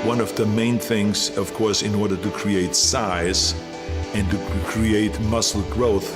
one of the main things, of course, in order to create size and to create muscle growth,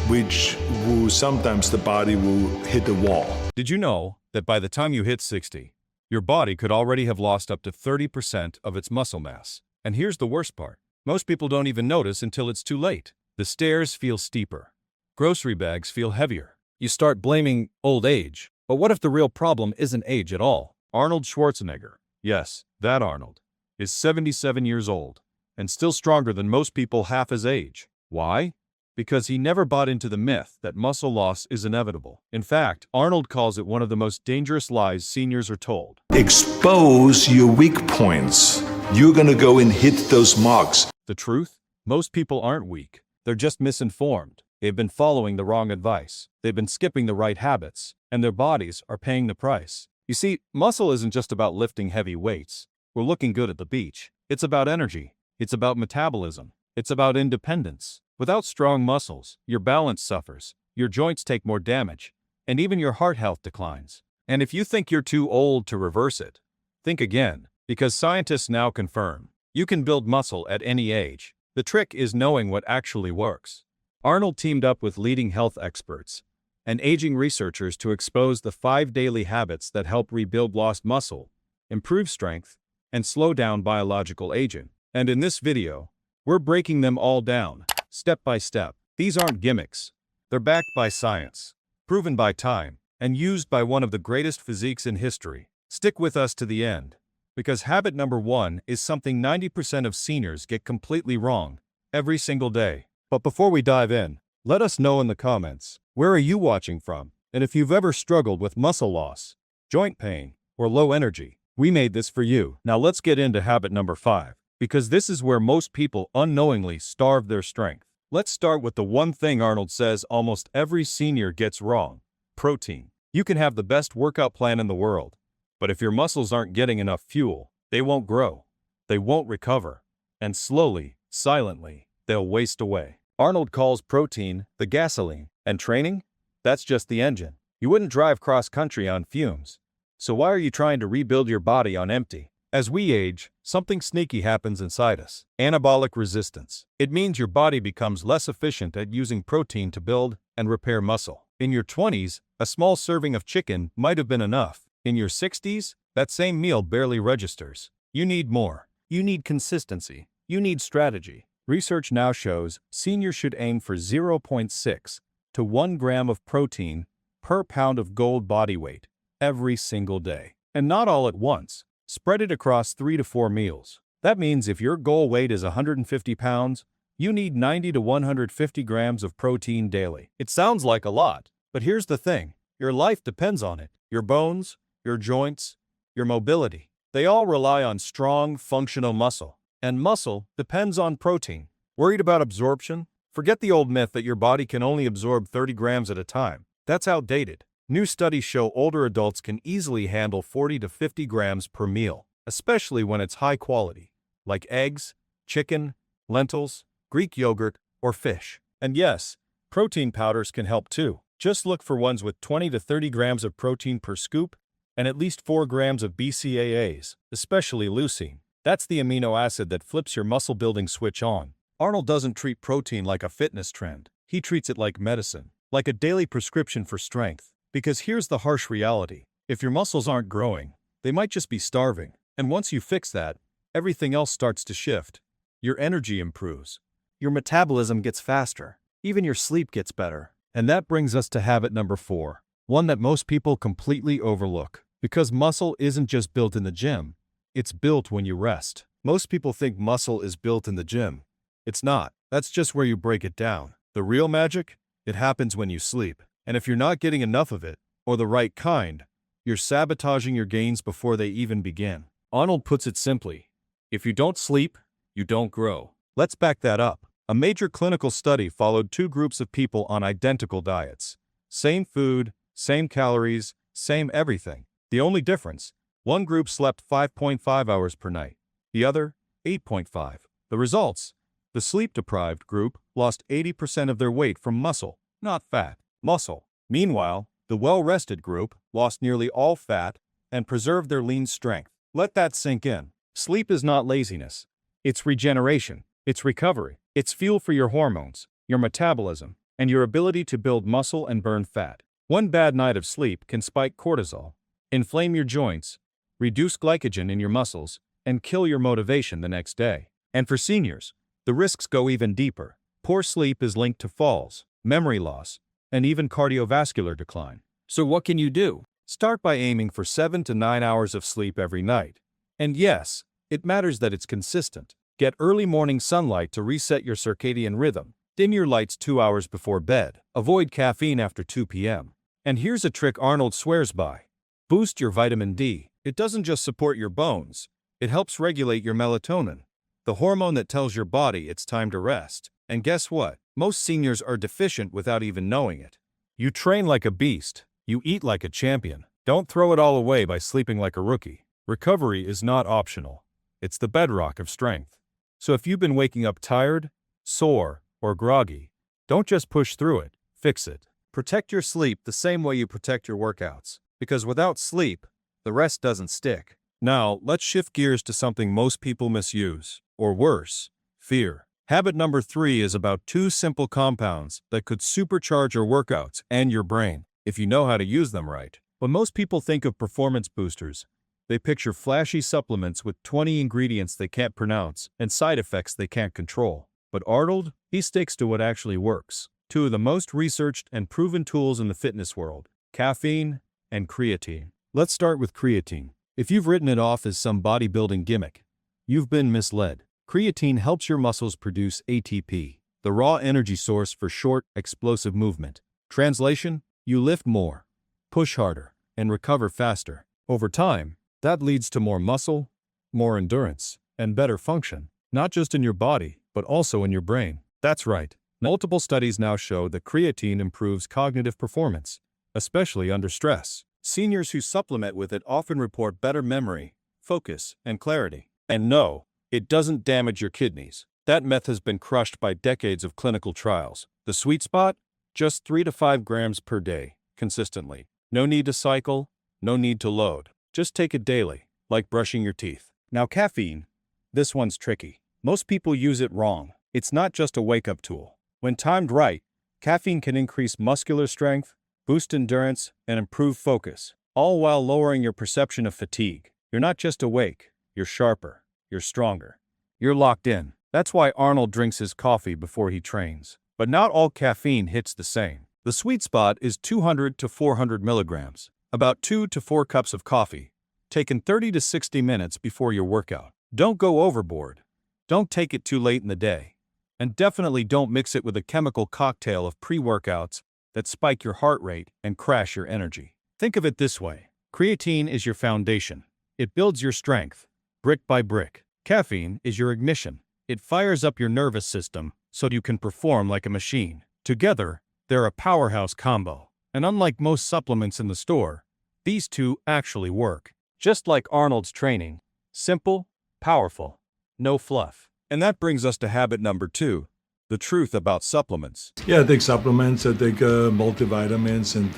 which will sometimes the body will hit a wall. Did you know that by the time you hit 60, your body could already have lost up to 30% of its muscle mass? And here's the worst part. Most people don't even notice until it's too late. The stairs feel steeper. Grocery bags feel heavier. You start blaming old age. But what if the real problem isn't age at all? Arnold Schwarzenegger, yes, that Arnold, is 77 years old and still stronger than most people half his age. Why? Because he never bought into the myth that muscle loss is inevitable. In fact, Arnold calls it one of the most dangerous lies seniors are told. Expose your weak points. You're gonna go and hit those marks. The truth? Most people aren't weak. They're just misinformed. They've been following the wrong advice. They've been skipping the right habits, and their bodies are paying the price. You see, muscle isn't just about lifting heavy weights or looking good at the beach. It's about energy. It's about metabolism. It's about independence. Without strong muscles, your balance suffers, your joints take more damage, and even your heart health declines. And if you think you're too old to reverse it, think again, because scientists now confirm you can build muscle at any age. The trick is knowing what actually works. Arnold teamed up with leading health experts and aging researchers to expose the 5 daily habits that help rebuild lost muscle, improve strength, and slow down biological aging. And in this video, we're breaking them all down, step by step. These aren't gimmicks. They're backed by science, proven by time, and used by one of the greatest physiques in history. Stick with us to the end, because habit number 1 is something 90% of seniors get completely wrong every single day. But before we dive in, let us know in the comments, where are you watching from? And if you've ever struggled with muscle loss, joint pain, or low energy, we made this for you. Now let's get into habit number 5, because this is where most people unknowingly starve their strength. Let's start with the one thing Arnold says almost every senior gets wrong: protein. You can have the best workout plan in the world, but if your muscles aren't getting enough fuel, they won't grow, they won't recover, and slowly, silently, they'll waste away. Arnold calls protein the gasoline, and training? That's just the engine. You wouldn't drive cross-country on fumes. So why are you trying to rebuild your body on empty? As we age, something sneaky happens inside us. Anabolic resistance. It means your body becomes less efficient at using protein to build and repair muscle. In your 20s, a small serving of chicken might have been enough. In your 60s, that same meal barely registers. You need more. You need consistency. You need strategy. Research now shows seniors should aim for 0.6 to 1 gram of protein per pound of gold body weight every single day. And not all at once. Spread it across 3 to 4 meals. That means if your goal weight is 150 pounds, you need 90 to 150 grams of protein daily. It sounds like a lot, but here's the thing. Your life depends on it. Your bones, your joints, your mobility. They all rely on strong, functional muscle. And muscle depends on protein. Worried about absorption? Forget the old myth that your body can only absorb 30 grams at a time. That's outdated. New studies show older adults can easily handle 40 to 50 grams per meal, especially when it's high quality, like eggs, chicken, lentils, Greek yogurt, or fish. And yes, protein powders can help too. Just look for ones with 20 to 30 grams of protein per scoop and at least 4 grams of BCAAs, especially leucine. That's the amino acid that flips your muscle-building switch on. Arnold doesn't treat protein like a fitness trend. He treats it like medicine, like a daily prescription for strength. Because here's the harsh reality. If your muscles aren't growing, they might just be starving. And once you fix that, everything else starts to shift. Your energy improves. Your metabolism gets faster. Even your sleep gets better. And that brings us to habit number 4, one that most people completely overlook. Because muscle isn't just built in the gym. It's built when you rest. Most people think muscle is built in the gym. It's not. That's just where you break it down. The real magic? It happens when you sleep. And if you're not getting enough of it, or the right kind, you're sabotaging your gains before they even begin. Arnold puts it simply: if you don't sleep, you don't grow. Let's back that up. A major clinical study followed 2 groups of people on identical diets. Same food, same calories, same everything. The only difference: one group slept 5.5 hours per night, the other 8.5. The results: the sleep-deprived group lost 80% of their weight from muscle, not fat. Muscle. Meanwhile, the well-rested group lost nearly all fat and preserved their lean strength. Let that sink in. Sleep is not laziness. It's regeneration. It's recovery. It's fuel for your hormones, your metabolism, and your ability to build muscle and burn fat. One bad night of sleep can spike cortisol, inflame your joints, reduce glycogen in your muscles, and kill your motivation the next day. And for seniors, the risks go even deeper. Poor sleep is linked to falls, memory loss, and even cardiovascular decline. So what can you do? Start by aiming for 7 to 9 hours of sleep every night. And yes, it matters that it's consistent. Get early morning sunlight to reset your circadian rhythm. Dim your lights 2 hours before bed. Avoid caffeine after 2 p.m. And here's a trick Arnold swears by. Boost your vitamin D. It doesn't just support your bones. It helps regulate your melatonin, the hormone that tells your body it's time to rest. And guess what? Most seniors are deficient without even knowing it. You train like a beast. You eat like a champion. Don't throw it all away by sleeping like a rookie. Recovery is not optional. It's the bedrock of strength. So if you've been waking up tired, sore, or groggy, don't just push through it, fix it. Protect your sleep the same way you protect your workouts. Because without sleep, the rest doesn't stick. Now, let's shift gears to something most people misuse, or worse, fear. Habit number 3 is about 2 simple compounds that could supercharge your workouts and your brain, if you know how to use them right. When most people think of performance boosters, they picture flashy supplements with 20 ingredients they can't pronounce and side effects they can't control. But Arnold, he sticks to what actually works. 2 of the most researched and proven tools in the fitness world: caffeine and creatine. Let's start with creatine. If you've written it off as some bodybuilding gimmick, you've been misled. Creatine helps your muscles produce ATP, the raw energy source for short, explosive movement. Translation: you lift more, push harder, and recover faster. Over time, that leads to more muscle, more endurance, and better function, not just in your body, but also in your brain. That's right. Multiple studies now show that creatine improves cognitive performance, especially under stress. Seniors who supplement with it often report better memory, focus, and clarity. And no, it doesn't damage your kidneys. That myth has been crushed by decades of clinical trials. The sweet spot? Just 3 to 5 grams per day, consistently. No need to cycle, no need to load. Just take it daily, like brushing your teeth. Now caffeine, this one's tricky. Most people use it wrong. It's not just a wake-up tool. When timed right, caffeine can increase muscular strength, boost endurance, and improve focus, all while lowering your perception of fatigue. You're not just awake, you're sharper, you're stronger, you're locked in. That's why Arnold drinks his coffee before he trains. But not all caffeine hits the same. The sweet spot is 200 to 400 milligrams, about 2 to 4 cups of coffee, taken 30 to 60 minutes before your workout. Don't go overboard. Don't take it too late in the day. And definitely don't mix it with a chemical cocktail of pre-workouts that spike your heart rate and crash your energy. Think of it this way. Creatine is your foundation. It builds your strength, brick by brick. Caffeine is your ignition. It fires up your nervous system so you can perform like a machine. Together, they're a powerhouse combo. And unlike most supplements in the store, these two actually work. Just like Arnold's training. Simple, powerful, no fluff. And that brings us to habit number 2, the truth about supplements. Yeah, I take supplements, I take multivitamins, and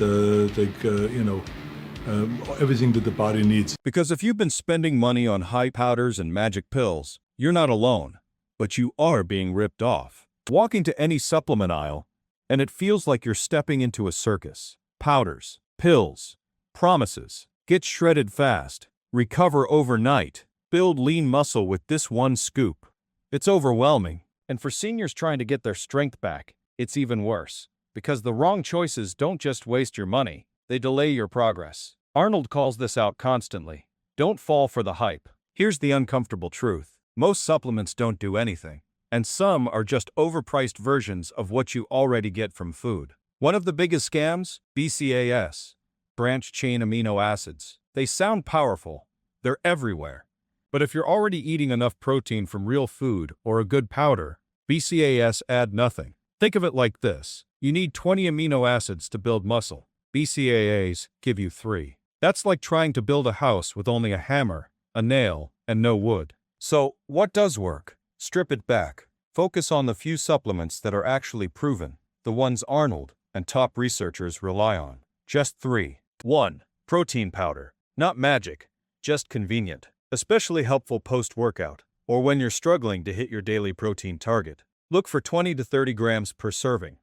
take, everything that the body needs. Because if you've been spending money on high powders and magic pills, you're not alone, but you are being ripped off. Walk into any supplement aisle, and it feels like you're stepping into a circus. Powders, pills, promises. Get shredded fast, recover overnight, build lean muscle with this one scoop. It's overwhelming. And for seniors trying to get their strength back, it's even worse. Because the wrong choices don't just waste your money, they delay your progress. Arnold calls this out constantly. Don't fall for the hype. Here's the uncomfortable truth. Most supplements don't do anything. And some are just overpriced versions of what you already get from food. One of the biggest scams? BCAAs. Branch-chain amino acids. They sound powerful. They're everywhere. But if you're already eating enough protein from real food or a good powder, BCAAs add nothing. Think of it like this. You need 20 amino acids to build muscle. BCAAs give you 3. That's like trying to build a house with only a hammer, a nail, and no wood. So, what does work? Strip it back. Focus on the few supplements that are actually proven, the ones Arnold and top researchers rely on. Just 3. 1. Protein powder. Not magic, just convenient. especially helpful post-workout or when you're struggling to hit your daily protein target. Look for 20 to 30 grams per serving,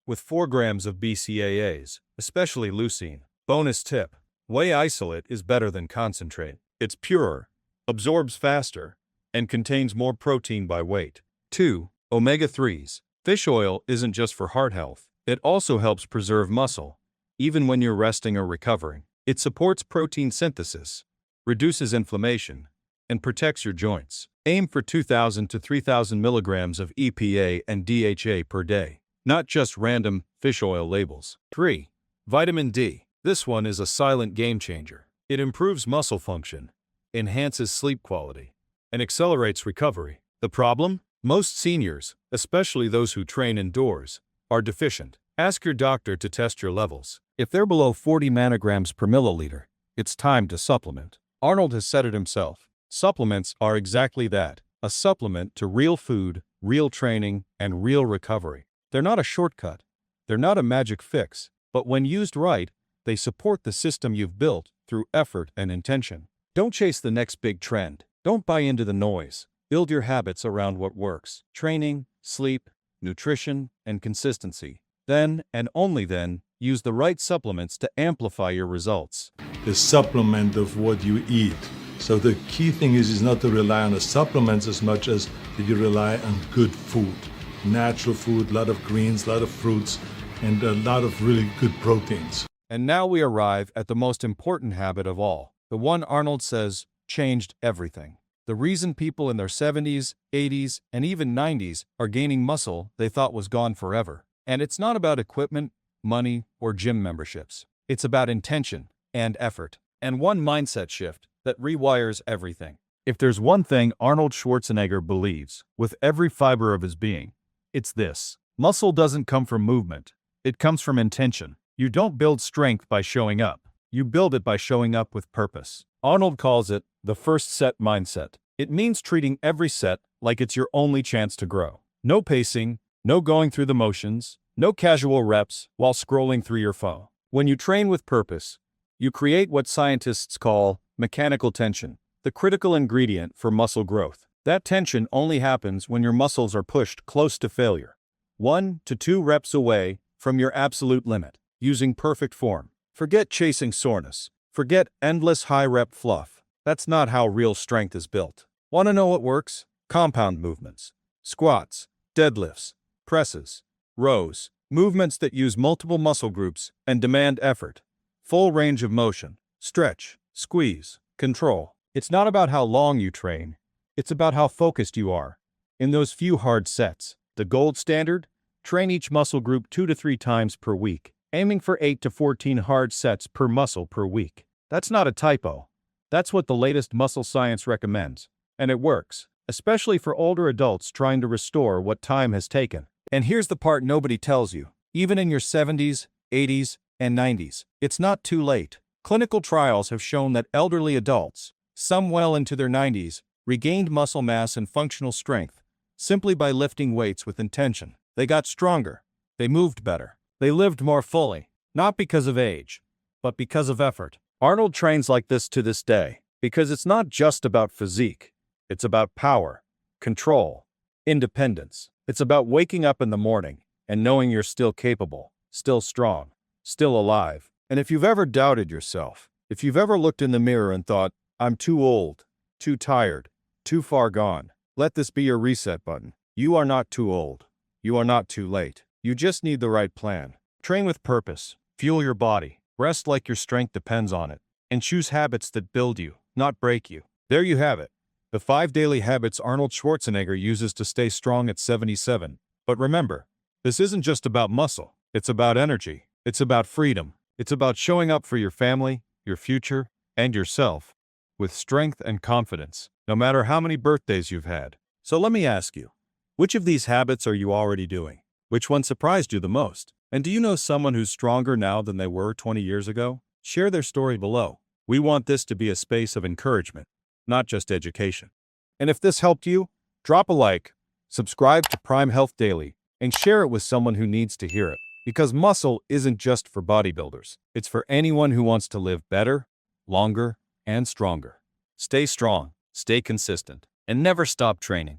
with 4 grams of BCAAs, especially leucine. Bonus tip: whey isolate is better than concentrate. It's purer, absorbs faster, and contains more protein by weight. 2. Omega-3s. Fish oil isn't just for heart health. It also helps preserve muscle, even when you're resting or recovering. It supports protein synthesis, reduces inflammation, and protects your joints. Aim for 2,000 to 3,000 milligrams of EPA and DHA per day, not just random fish oil labels. 3. Vitamin D. This one is a silent game changer. It improves muscle function, enhances sleep quality, and accelerates recovery. The problem? Most seniors, especially those who train indoors, are deficient. Ask your doctor to test your levels. If they're below 40 nanograms per milliliter, it's time to supplement. Arnold has said it himself. Supplements are exactly that, a supplement to real food, real training, and real recovery. They're not a shortcut. They're not a magic fix. But when used right, they support the system you've built through effort and intention. Don't chase the next big trend. Don't buy into the noise. Build your habits around what works. Training, sleep, nutrition, and consistency. Then, and only then, use the right supplements to amplify your results. The supplement of what you eat. So the key thing is not to rely on the supplements as much as that you rely on good food. Natural food, a lot of greens, a lot of fruits, and a lot of really good proteins. And now we arrive at the most important habit of all. The one Arnold says changed everything. The reason people in their 70s, 80s, and even 90s are gaining muscle they thought was gone forever. And it's not about equipment, money, or gym memberships. It's about intention and effort, and one mindset shift that rewires everything. If there's one thing Arnold Schwarzenegger believes with every fiber of his being, it's this: muscle doesn't come from movement, it comes from intention. You don't build strength by showing up. You build it by showing up with purpose. Arnold calls it the first set mindset. It means treating every set like it's your only chance to grow. No pacing, no going through the motions, no casual reps while scrolling through your phone. When you train with purpose, you create what scientists call mechanical tension, the critical ingredient for muscle growth. That tension only happens when your muscles are pushed close to failure, 1 to 2 reps away from your absolute limit, using perfect form. Forget chasing soreness. Forget endless high-rep fluff. That's not how real strength is built. Want to know what works? Compound movements. Squats, deadlifts, presses, rows. Movements that use multiple muscle groups and demand effort. Full range of motion. Stretch, squeeze, control. It's not about how long you train. It's about how focused you are. In those few hard sets, the gold standard, train each muscle group 2 to 3 times per week, aiming for 8 to 14 hard sets per muscle per week. That's not a typo. That's what the latest muscle science recommends. And it works, especially for older adults trying to restore what time has taken. And here's the part nobody tells you. Even in your 70s, 80s, and 90s, it's not too late. Clinical trials have shown that elderly adults, some well into their 90s, regained muscle mass and functional strength simply by lifting weights with intention. They got stronger. They moved better. They lived more fully, not because of age, but because of effort. Arnold trains like this to this day because it's not just about physique. It's about power, control, independence. It's about waking up in the morning and knowing you're still capable, still strong, still alive. And if you've ever doubted yourself, if you've ever looked in the mirror and thought, I'm too old, too tired, too far gone, let this be your reset button. You are not too old. You are not too late. You just need the right plan. Train with purpose. Fuel your body. Rest like your strength depends on it. And choose habits that build you, not break you. There you have it. The 5 daily habits Arnold Schwarzenegger uses to stay strong at 77. But remember, this isn't just about muscle. It's about energy. It's about freedom. It's about showing up for your family, your future, and yourself with strength and confidence, no matter how many birthdays you've had. So let me ask you, which of these habits are you already doing? Which one surprised you the most? And do you know someone who's stronger now than they were 20 years ago? Share their story below. We want this to be a space of encouragement, not just education. And if this helped you, drop a like, subscribe to Prime Health Daily, and share it with someone who needs to hear it. Because muscle isn't just for bodybuilders. It's for anyone who wants to live better, longer, and stronger. Stay strong. stay consistent, and never stop training.